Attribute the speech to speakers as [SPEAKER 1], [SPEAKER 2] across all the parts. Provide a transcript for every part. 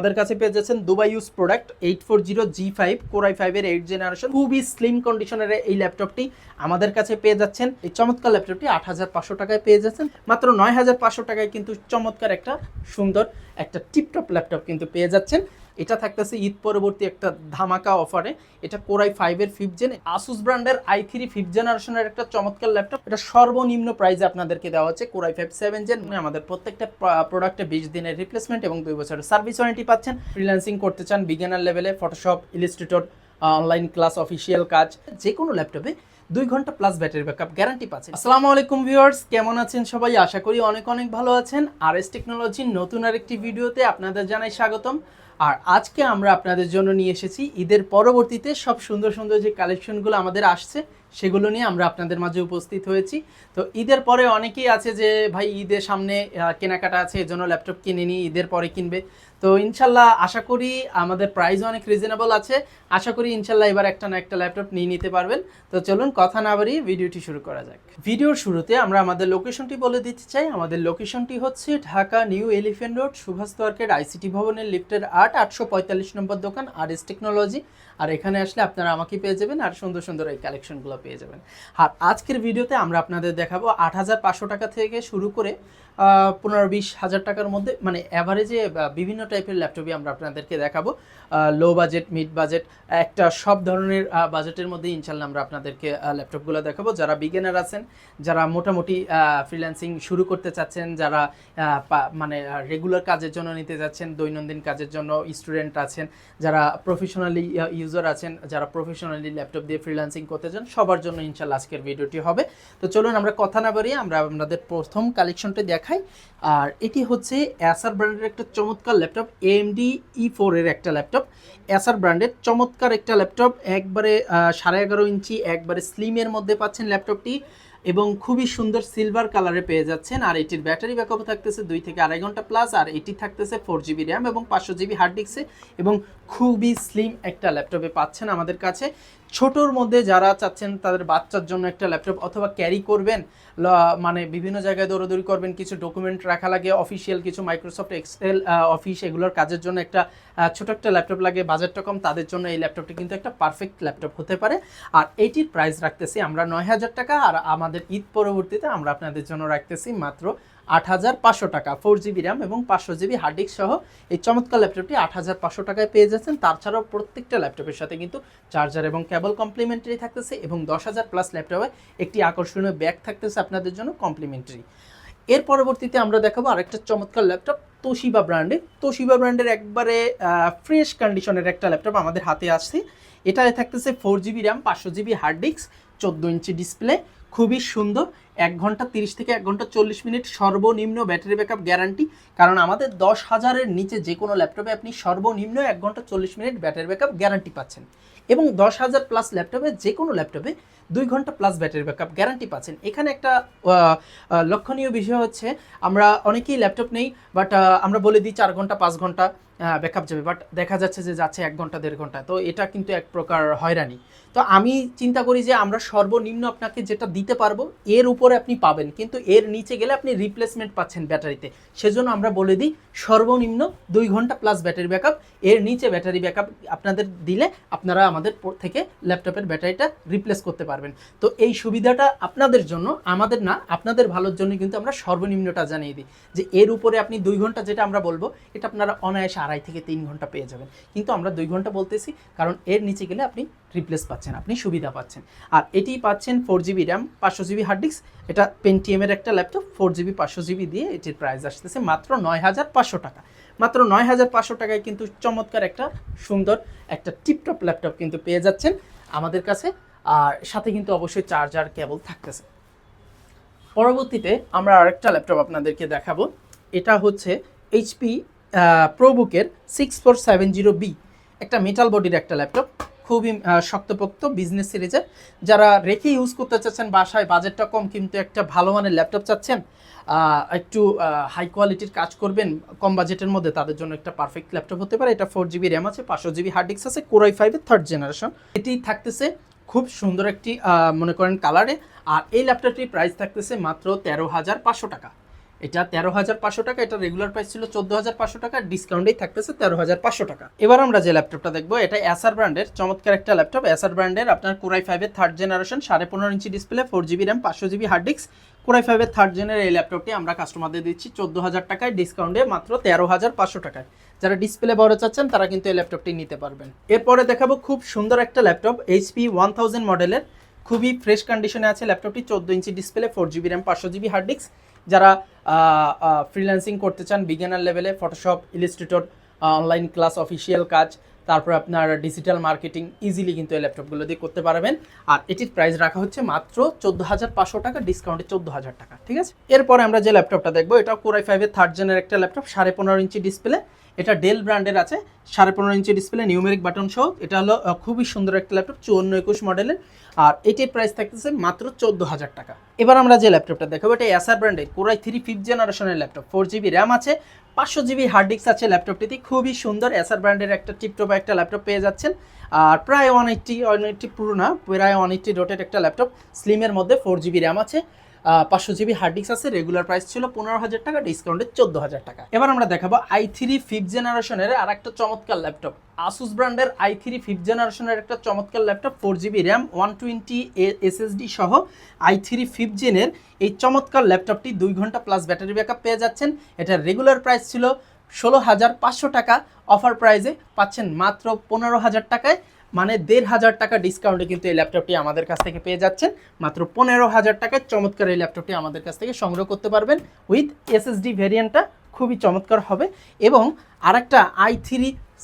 [SPEAKER 1] আমাদের কাছে পেয়ে যাচ্ছেন Dubai use product 840G5 Core i5 এর 8 জেনারেশন খুবই স্লিম কন্ডিশনের এই ল্যাপটপটি আমাদের কাছে পেয়ে যাচ্ছেন। এই চমৎকার ল্যাপটপটি 8500 টাকায় পেয়ে যাচ্ছেন। মাত্র 9500 টাকায় কিন্তু চমৎকার একটা সুন্দর একটা টিপটপ ল্যাপটপ কিন্তু পেয়ে যাচ্ছেন। এটা থাকতেছে ঈদ পরবর্তী একটা ধামাকা অফারে। এটা Core i5 এর 5th জেন Asus ব্র্যান্ডের i3 5th জেনারেশনের একটা চমৎকার ল্যাপটপ। এটা সর্বনিম্ন প্রাইসে আপনাদেরকে দেওয়া হচ্ছে। Core i5 7th জেন আমাদের প্রত্যেকটা প্রোডাক্টে 20 দিনের রিপ্লেসমেন্ট এবং 2 বছরের সার্ভিস ওয়ারেন্টি পাচ্ছেন। ফ্রিল্যান্সিং করতে চান বিগিনার লেভেলে, Photoshop, illustrator, online class, official কাজ, যে কোনো ল্যাপটপে 2 ঘন্টা প্লাস ব্যাটারি ব্যাকআপ গ্যারান্টি পাচ্ছেন। আসসালামু আলাইকুম ভিউয়ার্স, কেমন আছেন সবাই? আশা করি অনেক অনেক ভালো আছেন। RS টেকনোলজির নতুন আরেকটি ভিডিওতে আপনাদের জানাই স্বাগতম। আর আজকে আমরা আপনাদের জন্য নিয়ে এসেছি ঈদের পরবর্তীতে সব সুন্দর সুন্দর যে কালেকশনগুলো আমাদের আসছে সেগুলো নিয়ে আমরা আপনাদের মাঝে উপস্থিত হয়েছি। তো ঈদের পরে অনেকেই আছে যে ভাই ঈদের সামনে কেনাকাটা আছে, এজন্য ল্যাপটপ কিনে নিই, ঈদের পরে কিনবে। তো ইনশাল্লাহ আশা করি আমাদের প্রাইস অনেক রিজনেবল আছে। আশা করি ইনশাল্লাহ এবার একটা না একটা ল্যাপটপ নিয়ে নিতে পারবেন। তো চলুন কথা না বাড়িয়ে ভিডিওটি শুরু করা যাক। ভিডিওর শুরুতে আমরা আমাদের লোকেশনটি বলে দিতে চাই। আমাদের লোকেশনটি হচ্ছে Dhaka new Elephant road, Subhash market, ICT ভবনের লিফটের 845 নম্বর দোকান RS টেকনোলজি। আর এখানে আসলে আপনারা আমাকে পেয়ে যাবেন আর সুন্দর সুন্দর এই কালেকশনগুলো পেয়ে যাবেন। আর আজকের ভিডিওতে আমরা আপনাদের দেখাবো 8500 টাকা থেকে শুরু করে 15-20 হাজার টাকার মধ্যে, মানে অ্যাভারেজে বিভিন্ন টাইপের ল্যাপটপই আমরা আপনাদেরকে দেখাবো। লো বাজেট, মিড বাজেট, একটা সব ধরনের বাজেটের মধ্যে ইনশাল্লাহ আমরা আপনাদেরকে ল্যাপটপগুলো দেখাবো। যারা বিগিনার আছেন, যারা মোটামুটি ফ্রিল্যান্সিং শুরু করতে চাচ্ছেন, যারা মানে রেগুলার কাজের জন্য নিতে যাচ্ছেন, দৈনন্দিন কাজের জন্য স্টুডেন্ট আছেন, যারা প্রফেশনালি ইউজার আছেন, যারা প্রফেশনালি ল্যাপটপ দিয়ে ফ্রিল্যান্সিং করতে চান, সবার জন্য ইনশাল্লাহ আজকের ভিডিওটি হবে। তো চলুন আমরা কথা না বাড়িয়ে আমরা আপনাদের প্রথম কালেকশনটি দেখাই। আর এটি হচ্ছে অ্যাসার ব্র্যান্ডের একটা চমৎকার ল্যাপটপ, AMD E4 এর একটা ল্যাপটপ। অ্যাসার ব্র্যান্ডের চমৎকার একটা ল্যাপটপ, একবারে 11.5 ইঞ্চি, একবারে স্লিমের মধ্যে পাচ্ছেন ল্যাপটপটি এবং খুবই সুন্দর সিলভার কালারে পেয়ে যাচ্ছেন। আর এটির ব্যাটারি ব্যাকআপ থাকতেছে 2 থেকে 2.5 ঘন্টা প্লাস। আর এটি থাকতেছে 4GB র্যাম এবং 500GB হার্ড ডিস্কে এবং খুবই স্লিম একটা ল্যাপটপে পাচ্ছেন আমাদের কাছে। ছোটোর মধ্যে যারা চাচ্ছেন তাদের বাচ্চার জন্য একটা ল্যাপটপ, অথবা ক্যারি করবেন, মানে বিভিন্ন জায়গায় দৌড়াদৌড়ি করবেন, কিছু ডকুমেন্ট রাখা লাগে, অফিসিয়াল কিছু মাইক্রোসফট এক্সেল অফিস এগুলোর কাজের জন্য একটা ছোটো একটা ল্যাপটপ লাগে, বাজেটটা কম, তাদের জন্য এই ল্যাপটপটি কিন্তু একটা পারফেক্ট ল্যাপটপ হতে পারে। আর এইটির প্রাইস রাখতেছি আমরা 9000 টাকা। আর আমাদের ঈদ পরবর্তীতে আমরা আপনাদের জন্য রাখতেছি মাত্র 8500 টাকা। 4GB র্যাম এবং 500GB হার্ড ডিস্ক সহ এই চমৎকার ল্যাপটপটি 8500 টাকায় পেয়ে যাচ্ছেন। তাছাড়াও প্রত্যেকটা ল্যাপটপের সাথে কিন্তু চার্জার এবং কেবল কমপ্লিমেন্টারি থাকতেছে এবং 10,000 প্লাস ল্যাপটপে একটি আকর্ষণীয় ব্যাগ থাকতেছে আপনাদের জন্য কমপ্লিমেন্টারি। এর পরবর্তীতে আমরা দেখাবো আরেকটা চমৎকার ল্যাপটপ তোশিবা ব্র্যান্ডের। তোশিবা ব্র্যান্ডের একবারে ফ্রেশ কন্ডিশনের একটা ল্যাপটপ আমাদের হাতে আসছে। এটায় থাকতেছে 4GB RAM, 500GB hard disk, 14 inch display, খুবই সুন্দর। 1 ঘন্টা 30 থেকে 1 ঘন্টা 40 মিনিট সর্বনিম্ন ব্যাটারি ব্যাকআপ গ্যারান্টি। কারণ আমাদের 10,000-এর নিচে যে কোনো ল্যাপটপে আপনি সর্বনিম্ন 1 ঘন্টা 40 মিনিট ব্যাটারি ব্যাকআপ গ্যারান্টি পাচ্ছেন এবং 10,000 প্লাস ল্যাপটপে যে কোনো ল্যাপটপে 2 ঘন্টা প্লাস ব্যাটারি ব্যাকআপ গ্যারান্টি পাচ্ছেন। এখানে একটা লক্ষণীয় বিষয় হচ্ছে, আমরা অনেকেই ল্যাপটপ নেই, বাট আমরা বলে দিই 4 ঘন্টা 5 ঘন্টা ব্যাকআপ যাবে, বাট দেখা যাচ্ছে যে যাচ্ছে 1 ঘন্টা 1.5 ঘন্টা। তো এটা কিন্তু এক প্রকার হয়রানি। তো আমি চিন্তা করি যে আমরা সর্বনিম্ন আপনাকে যেটা দিতে পারবো এর উপরে আপনি পাবেন, কিন্তু এর নিচে গেলে আপনি রিপ্লেসমেন্ট পাচ্ছেন ব্যাটারিতে। সেজন্য আমরা বলে দিই সর্বনিম্ন 2 ঘন্টা প্লাস ব্যাটারি ব্যাকআপ, এর নিচে ব্যাটারি ব্যাকআপ আপনাদের দিলে আপনারা আমাদের থেকে ল্যাপটপের ব্যাটারিটা রিপ্লেস করতে পারবেন। তো এই সুবিধাটা আপনাদের জন্য, আমাদের না, আপনাদের ভালোর জন্য কিন্তু আমরা সর্বনিম্নটা জানিয়ে দিই যে এর উপরে আপনি 2 ঘন্টা যেটা আমরা বলবো এটা আপনারা অনায়াসে 2.5 থেকে 3 ঘন্টা পেয়ে যাবেন। কিন্তু আমরা 2 ঘন্টা বলতেছি কারণ এর নিচে গেলে আপনি রিপ্লেস পাচ্ছেন, আপনি সুবিধা পাচ্ছেন। আর এটি পাচ্ছেন 4GB RAM, 500GB hard disk. এটা পেন্টিএমের একটা ল্যাপটপ, 4GB 500GB দিয়ে এটির প্রাইস আসতেছে মাত্র 9500 টাকা। মাত্র 9500 টাকায় কিন্তু চমৎকার একটা সুন্দর একটা টিপটপ ল্যাপটপ কিন্তু পেয়ে যাচ্ছেন আমাদের কাছে। আর সাথে কিন্তু অবশ্যই চার্জার কেবল থাকতেছে। পরবর্তীতে আমরা আরেকটা ল্যাপটপ আপনাদেরকে দেখাবো। এটা হচ্ছে HP প্রোবুকের 6470B, একটা মেটাল বডির একটা ল্যাপটপ, খুবই শক্তপোক্ত বিজনেস সিরিজের। যারা রেখে ইউজ করতে চাচ্ছেন বাসায়, বাজেটটা কম কিন্তু একটা ভালো মানের ল্যাপটপ চাচ্ছেন, একটু হাই কোয়ালিটির কাজ করবেন কম বাজেটের মধ্যে, তাদের জন্য একটা পারফেক্ট ল্যাপটপ হতে পারে। এটা 4GB র্যাম আছে, 500GB হার্ড ডিস্ক আছে, Core i5 এর 3rd জেনারেশন। এটি থাকতেছে খুব সুন্দর একটি মনে করেন কালারে। আর এই ল্যাপটপটির প্রাইস থাকতেছে মাত্র 13,500 টাকা। এটা 13,500 টাকা, এটা রেগুলার প্রাইস ছিল 14,500 টাকা, ডিসকাউন্টেই থাকতেছে 13,500 টাকা। এবার আমরা যে ল্যাপটপটা দেখবো এটা এসার ব্র্যান্ডের চমৎকার একটা ল্যাপটপ। এসার ব্র্যান্ডের আপনার কোরাই 5-এর 3rd generation 15.5 inch display, 4GB RAM, 500GB hard disk. Core i 5-এর 3rd জেনের এই ল্যাপটপটি আমরা কাস্টমারদের দিচ্ছি 14,000 টাকায়, ডিসকাউন্টে মাত্র 13,500 টাকায়। যারা ডিসপ্লে বড় চাচ্ছেন তারা কিন্তু এই ল্যাপটপটি নিতে পারবেন। এরপরে দেখাবো খুব সুন্দর একটা ল্যাপটপ HP 1000 মডেলের, খুবই ফ্রেশ কন্ডিশনে আছে ল্যাপটপটি। 14 inch display, 4GB RAM, 500GB hard disk. যারা ফ্রিল্যান্সিং করতে চান বিগিনার লেভেলে, Photoshop, illustrator, online class, official কাজ, তারপর আপনার ডিজিটাল মার্কেটিং ইজিলি কিন্তু এই ল্যাপটপগুলো দিয়ে করতে পারবেন। আর এটির প্রাইস রাখা হচ্ছে মাত্র 14,500 টাকা, ডিসকাউন্টে 14,000 টাকা, ঠিক আছে। এরপরে আমরা যে ল্যাপটপটা দেখবো এটা কোরাই 5-এর 3rd জেনের একটা ল্যাপটপ, 15.5 ইঞ্চি ডিসপ্লে। এটা ডেল ব্র্যান্ডের আছে, 15.5 ইঞ্চি ডিসপ্লে, নিউমেরিক বাটন সহ। এটা হলো খুবই সুন্দর একটা ল্যাপটপ, 54-21 মডেলের। আর এটির প্রাইস থাকতেছে মাত্র 14,000 টাকা। এবার আমরা যে ল্যাপটপটা দেখাবো এটা এসার ব্র্যান্ডের কোরাই 3 5th জেনারেশনের ল্যাপটপ, 4GB র্যাম আছে, 500GB হার্ড ডিস্ক আছে ল্যাপটপটিতে। খুবই সুন্দর এসার ব্র্যান্ডের একটা টিপটপ একটা ল্যাপটপ পেয়ে যাচ্ছেন। আর প্রায় 180 পুরো না, প্রায় 180 ডটের একটা ল্যাপটপ, স্লিমের মধ্যে, 4GB র্যাম আছে, 500GB হার্ড ডিস্ক আছে। রেগুলার প্রাইস ছিল 15,000 টাকা, ডিসকাউন্টে 14,000 টাকা। এবার আমরা দেখাবো i3 5th জেনারেশনের আর একটা চমৎকার ল্যাপটপ, আসুস ব্র্যান্ডের i3 5th জেনারেশনের একটা চমৎকার ল্যাপটপ, 4GB র্যাম, 120 SSD সহ i3 5th জেনের এই চমৎকার ল্যাপটপটি 2 ঘন্টা প্লাস ব্যাটারি ব্যাকআপ পেয়ে যাচ্ছেন। এটার রেগুলার প্রাইস ছিল 16,500 টাকা, অফার প্রাইসে পাচ্ছেন মাত্র 15,000 টাকায়, মানে 1,500 টাকা ডিসকাউন্টে কিন্তু এই ল্যাপটপটি আমাদের কাছ থেকে পেয়ে যাচ্ছেন। মাত্র 15,000 টাকায় চমৎকার এই ল্যাপটপটি আমাদের কাছ থেকে সংগ্রহ করতে পারবেন। উইথ SSD ভেরিয়েন্টটা খুবই চমৎকার হবে। এবং আরেকটা i3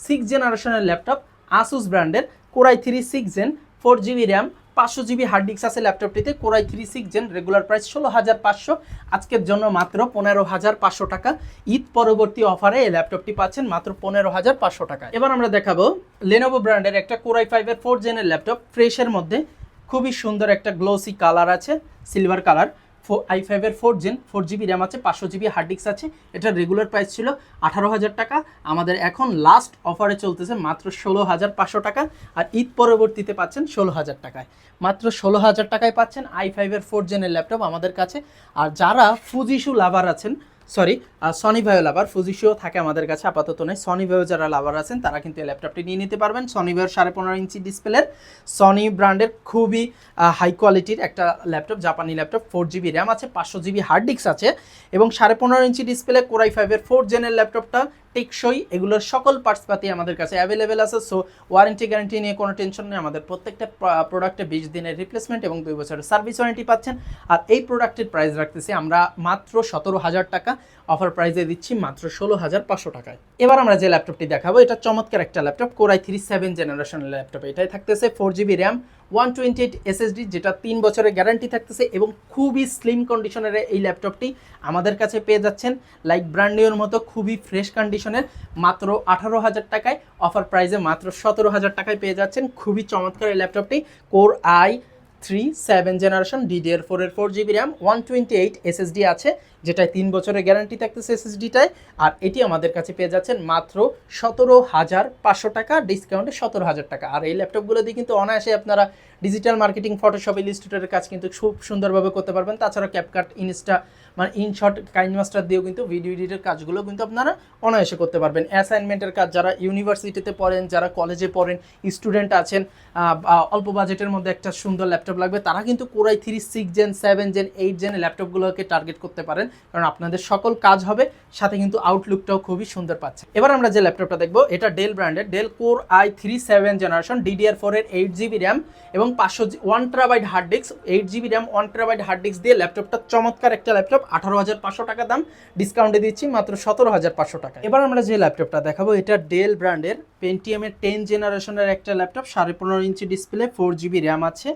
[SPEAKER 1] 6th জেনারেশনের ল্যাপটপ, আসুস ব্র্যান্ডের core i 3 6 gen, 4GB RAM, 500GB hard disk আছে ল্যাপটপটিতে। কোরাই 3 6 জেন, রেগুলার প্রাইস 16,500, আজকের জন্য মাত্র 15,500 টাকা। ঈদ পরবর্তী অফারে এই ল্যাপটপটি পাচ্ছেন মাত্র 15,500 টাকা। এবার আমরা দেখাবো লেনোভো ব্র্যান্ডের একটা কোরাই 5-এর 4th জেনের ল্যাপটপ, ফ্রেশের মধ্যে, খুবই সুন্দর একটা গ্লোসি কালার আছে, সিলভার কালার, i5-এর 4th জেন, 4GB র্যাম আছে, 500GB হার্ড ডিস্ক আছে। এটার রেগুলার প্রাইস ছিল 18,000 টাকা, আমাদের এখন লাস্ট অফারে চলতেছে মাত্র 16,500 টাকা। আর ঈদ পরবর্তীতে পাচ্ছেন 16,000 টাকায়, মাত্র 16,000 টাকায় পাচ্ছেন i5-এর 4th জেনের ল্যাপটপ আমাদের কাছে। আর যারা ফুজিশু লাভার আছেন, সরি সনি ভাইও লাভার, ফুজিশিও থাকে আমাদের কাছে আপাতত নেই, সনি ভাইও যারা লাভার আছেন তারা কিন্তু এই ল্যাপটপটি নিয়ে নিতে পারবেন। সনি ভাইয়ের 15.5 ইঞ্চি ডিসপ্লের, সনি ব্র্যান্ডের খুবই হাই কোয়ালিটির একটা ল্যাপটপ, জাপানি ল্যাপটপ, 4GB র্যাম আছে, 500GB হার্ড ডিস্ক আছে এবং 15.5 ইঞ্চি ডিসপ্লে, কোরাই 5-এর 4th জেনের ল্যাপটপটা টেকসই, এগুলোর সকল পার্টসপাতি আমাদের কাছে অ্যাভেলেবেল আছে। সো ওয়ারেন্টি গ্যারান্টি নিয়ে কোনো টেনশন নেই, আমাদের প্রত্যেকটা প্রোডাক্টে 20 দিনের রিপ্লেসমেন্ট এবং 2 বছরের সার্ভিস ওয়ারেন্টি পাচ্ছেন। আর এই প্রোডাক্টের প্রাইস রাখতেছি আমরা মাত্র 17,000 টাকা, অফার প্রাইসে দিচ্ছি মাত্র 16,500 টাকায়। এবার আমরা যে ল্যাপটপটি দেখাবো এটা চমৎকার একটা ল্যাপটপ, কোরাই 3 7 জেনারেশনের ল্যাপটপ। এটাই থাকতেছে 4GB র্যাম, 128 SSD, যেটা 3 বছরের গ্যারান্টি থাকতেছে এবং খুবই স্লিম কন্ডিশনের এই ল্যাপটপটি আমাদের কাছে পেয়ে যাচ্ছেন লাইক ব্র্যান্ড নিউর মতো, খুবই ফ্রেশ কন্ডিশনের, মাত্র 18,000 টাকায়, অফার প্রাইসে মাত্র 17,000 টাকায় পেয়ে যাচ্ছেন। খুবই চমৎকার এই ল্যাপটপটি, কোর i3 7 জেনারেশন, DDR4-এর 4GB র্যাম, 128 SSD আছে, যেটায় 3 বছরের গ্যারান্টি থাকতেছে SSD-টায়। আর এটি আমাদের কাছে পেয়ে যাচ্ছেন মাত্র 17,500 টাকা, ডিসকাউন্টে 17,000 টাকা। আর এই ল্যাপটপগুলো দিয়ে কিন্তু অনায়াসে আপনারা ডিজিটাল মার্কেটিং, ফটোশপ, ইলাস্ট্রেটরের কাজ কিন্তু খুব সুন্দরভাবে করতে পারবেন। তাছাড়া ক্যাপকাট, ইনস্টা, মানে ইনশট, কাইনমাস্টার দিয়েও কিন্তু ভিডিও এডিটের কাজগুলো কিন্তু আপনারা অনায়াসে করতে পারবেন। অ্যাসাইনমেন্টের কাজ, যারা ইউনিভার্সিটিতে পড়েন, যারা কলেজে পড়েন, স্টুডেন্ট আছেন, অল্প বাজেটের মধ্যে একটা সুন্দর ল্যাপটপ লাগবে, তারা কিন্তু কোরাই 3 6 জেন, 7 জেন, 8 জেন ল্যাপটপগুলোকে টার্গেট করতে পারেন, কারণ আপনাদের সকল কাজ হবে, সাথে কিন্তু আউটলুকটাও খুবই সুন্দর পাচ্ছে। এবার আমরা যে ল্যাপটপটা দেখবো এটা ডেল ব্র্যান্ডের, ডেল কোর i3 7 জেনারেশন, DDR4-এর 8GB র্যাম এবং 1 TB hard disk, 8GB RAM, 1 TB hard disk দিয়ে ল্যাপটপটা চমৎকার একটা ল্যাপটপ, 18,500 টাকা দাম, ডিসকাউন্টে দিচ্ছি মাত্র 17,500 টাকা। এবার আমরা যে ল্যাপটপটা দেখাবো এটা ডেল ব্র্যান্ডের পেন্টিয়ামের 10 জেনারেশনের একটা laptop, 15.5 inch display, 4GB RAM আছে,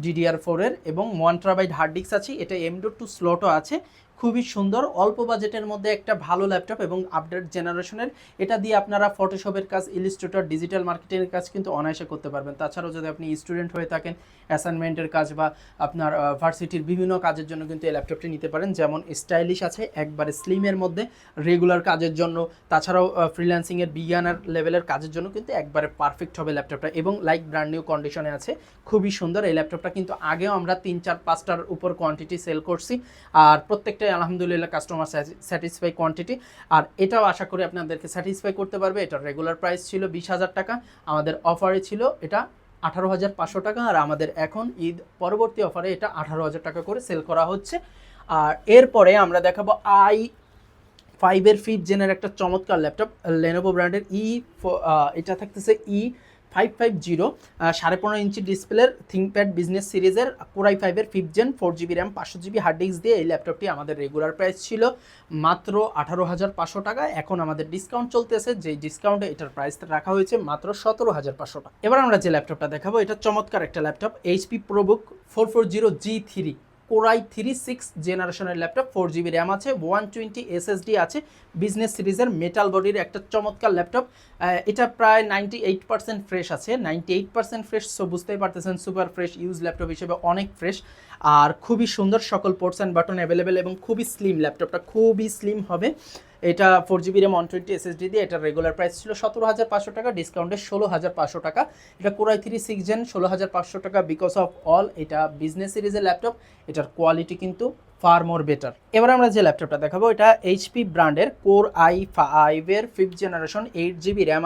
[SPEAKER 1] DDR4-এর এবং 1 TB হার্ড ডিস্ক আছে। এটা M.2 স্লটও আছে, খুবই সুন্দর, অল্প বাজেটের মধ্যে একটা ভালো ল্যাপটপ এবং আপডেট জেনারেশনের। এটা দিয়ে আপনারা ফটোশপের কাজ, ইলাস্ট্রেটর, ডিজিটাল মার্কেটিংয়ের কাজ কিন্তু অনায়াসে করতে পারবেন। তাছাড়াও যদি আপনি স্টুডেন্ট হয়ে থাকেন, অ্যাসাইনমেন্টের কাজ বা আপনার ভার্সিটির বিভিন্ন কাজের জন্য কিন্তু এই ল্যাপটপটি নিতে পারেন। যেমন স্টাইলিশ আছে, একবারে স্লিমের মধ্যে, রেগুলার কাজের জন্য, তাছাড়াও ফ্রিল্যান্সিংয়ের বিগিনার লেভেলের কাজের জন্য কিন্তু একবারে পারফেক্ট হবে ল্যাপটপটা এবং লাইক ব্র্যান্ড নিউ কন্ডিশনে আছে, খুবই সুন্দর। এই ল্যাপটপটা কিন্তু আগেও আমরা 3 4 5টার উপর কোয়ান্টিটি সেল করছি, আর প্রত্যেকটা দুইটাই আলহামদুলিল্লাহ কাস্টমার স্যাটিসফাই কোয়ান্টিটি, আর এটাও আশা করি আপনাদেরকে স্যাটিসফাই করতে পারবে। এটার রেগুলার প্রাইস ছিল 20,000 টাকা, আমাদের অফারে ছিল এটা 18,500 টাকা, আর আমাদের এখন ঈদ পরবর্তী অফারে এটা 18,000 টাকা করে সেল করা হচ্ছে। আর এরপরে আমরা দেখাবো i5 5th জেনের একটা চমৎকার ল্যাপটপ, লেনোভো ব্র্যান্ডের এটা থাকতেছে E550, 15.5 ইঞ্চি ডিসপ্লের থিংকপ্যাড বিজনেস সিরিজের Core i5 5th gen 4GB RAM 500GB hard disk দিয়ে এই ল্যাপটপটি আমাদের রেগুলার প্রাইস ছিল মাত্র 18,500 টাকা। এখন আমাদের ডিসকাউন্ট চলতেছে, যে ডিসকাউন্টে এটার প্রাইস রাখা হয়েছে মাত্র 17,500 টাকা। এবার আমরা যে ল্যাপটপটা দেখাবো এটা চমৎকার একটা laptop, HP ProBook 440G3 Core i3 6th জেনারেশনের ল্যাপটপ, 4GB র্যাম আছে, 120 SSD আছে, বিজনেস সিরিজের মেটাল বডির একটা চমৎকার ল্যাপটপ। এটা প্রায় 98% ফ্রেশ আছে, 98% ফ্রেশ, সো বুঝতেই পারতেছেন সুপার ফ্রেশ ইউজ ল্যাপটপ হিসেবে অনেক ফ্রেশ, আর খুবই সুন্দর, সকল পোর্টস অ্যান্ড বাটন অ্যাভেলেবেল এবং খুবই স্লিম, ল্যাপটপটা খুবই স্লিম হবে। এটা 4GB র্যাম 120 SSD দিয়ে, এটার রেগুলার প্রাইস ছিল 17,500 টাকা, ডিসকাউন্টে 16,500 টাকা। এটা Core i3 6th জেন 16,500 টাকা বিকজ অফ অল এটা বিজনেস সিরিজের ল্যাপটপ, এটার কোয়ালিটি কিন্তু ফার মোর বেটার। এবার আমরা যে ল্যাপটপটা দেখাবো এটা HP ব্র্যান্ডের Core i5 5th generation 8GB RAM,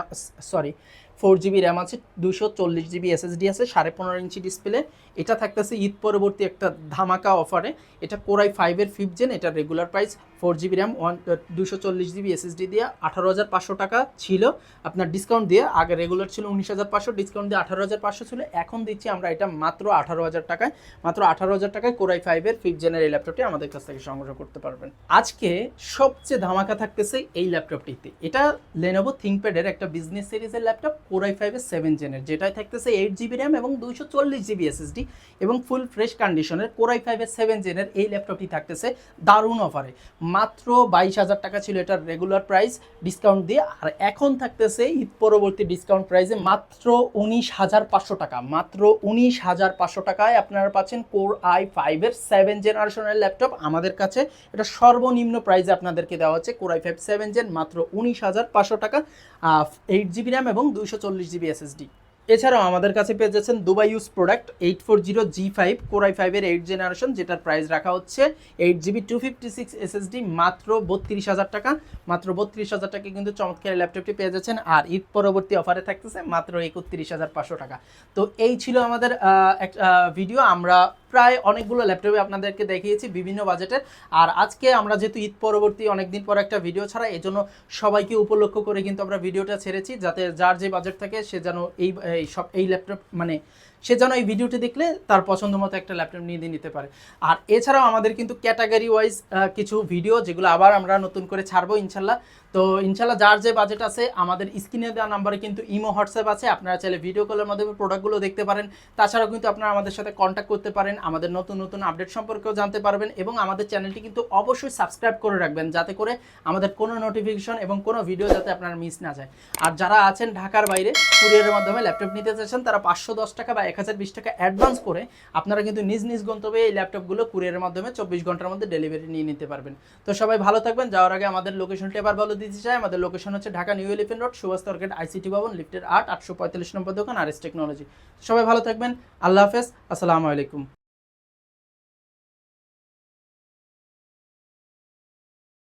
[SPEAKER 1] 4GB RAM আছে, 240GB SSD আছে, 15.5 ইঞ্চি ডিসপ্লে। এটা থাকতেছে ঈদ পরবর্তী একটা ধামাকা অফারে। এটা Core i5 5th জেন, এটার regular price 4GB RAM 240GB SSD দিয়ে 18,500 টাকা ছিল আপনার ডিসকাউন্ট দিয়ে। আগে রেগুলার ছিল 19,500, ডিসকাউন্ট দিয়ে 18,500 ছিল, এখন দিচ্ছি আমরা এটা মাত্র 18,000 টাকায়। মাত্র 18,000 টাকায় Core i5 5th জেনের এই ল্যাপটপটি আমাদের কাছ থেকে সংগ্রহ করতে পারবেন। আজকে সবচেয়ে ধামাকা থাকতেছে এই ল্যাপটপটিতে, এটা Lenovo ThinkPad এর একটা বিজনেস সিরিজের ল্যাপটপ Core i5 7th জেনের, যেটাই থাকতেছে 8GB র্যাম এবং 240GB SSD এবং ফুল ফ্রেশ কন্ডিশনের Core i5 7th জেনের এই ল্যাপটপটি থাকতেছে দারুণ অফারে, মাত্র 22,000 টাকা ছিল এটার রেগুলার প্রাইস ডিসকাউন্ট দিয়ে, আর এখন থাকতেছে ঈদ পরবর্তী ডিসকাউন্ট প্রাইসে মাত্র 19,500 টাকা। মাত্র 19,500 টাকায় আপনারা পাচ্ছেন Core i5 7th জেনারেশনের ল্যাপটপ আমাদের কাছে। এটা সর্বনিম্ন প্রাইসে আপনাদেরকে দেওয়া হচ্ছে Core i5 7th জেন মাত্র 19,500 টাকা, 8GB র্যাম এবং 240GB SSD। এছাড়াও আমাদের কাছে পেয়ে যাচ্ছেন Dubai use product 840G5 Core i5 8th generation, যেটার প্রাইস রাখা হচ্ছে 8GB 256 SSD মাত্র 32,000 টাকা। মাত্র 32,000 টাকা কিন্তু চমৎকার ল্যাপটপটি পেয়ে যাচ্ছেন, আর ঈদ পরবর্তী অফারে থাকতেছে মাত্র 31,500 টাকা। তো এই ছিল আমাদের ভিডিও, আমরা প্রায় অনেকগুলো ল্যাপটপে আপনাদেরকে দেখিয়েছি বিভিন্ন বাজেটের, আর আজকে আমরা যেহেতু ঈদ পরবর্তী অনেকদিন পর একটা ভিডিও ছাড়া, এজন্য সবাইকে উপলক্ষ করে কিন্তু আমরা ভিডিওটা ছেড়েছি, যাতে যার যে বাজেট থাকে সে যেন এই ল্যাপটপ মানে সে যেন এই ভিডিওটি দেখলে তার পছন্দ মতো একটা ল্যাপটপ নিয়ে নিতে পারে। আর এছাড়াও আমাদের কিন্তু ক্যাটাগরি ওয়াইজ কিছু ভিডিও যেগুলো আবার আমরা নতুন করে ছাড়বো ইনশাল্লাহ। তো ইনশাল্লাহ যার যে বাজেট আছে আমাদের স্ক্রিনে দেওয়া নাম্বারে কিন্তু ইমো হোয়াটসঅ্যাপ আছে, আপনারা চাইলে ভিডিও কলের মাধ্যমে প্রোডাক্টগুলো দেখতে পারেন। তাছাড়াও কিন্তু আপনারা আমাদের সাথে কন্ট্যাক্ট করতে পারেন, আমাদের নতুন নতুন আপডেট সম্পর্কেও জানতে পারবেন, এবং আমাদের চ্যানেলটি কিন্তু অবশ্যই সাবস্ক্রাইব করে রাখবেন, যাতে করে আমাদের কোনো নোটিফিকেশন এবং কোনো ভিডিও যাতে আপনার মিস না যায়। আর যারা আছেন ঢাকার বাইরে কুরিয়ারের মাধ্যমে ল্যাপটপ নিতে চাচ্ছেন, তারা 510 টাকা বা 1020 টাকা অ্যাডভান্স করে আপনারা কিন্তু নিজ নিজ গন্তব্যে এই ল্যাপটপগুলো কুরিয়ারের মাধ্যমে 24 ঘন্টার মধ্যে ডেলিভারি নিয়ে নিতে পারবেন। তো সবাই ভালো থাকবেন। যাওয়ার আগে আমাদের লোকেশনটি আবার বলে দিতে চাই, আমাদের লোকেশন হচ্ছে Dhaka new Elephant road, Subhash market, ICT Bhaban, লিফটের 8, 845 নম্বর দোকান, RS টেকনোলজি। সবাই ভালো থাকবেন, আল্লাহ হাফেজ, আসসালামু আলাইকুম।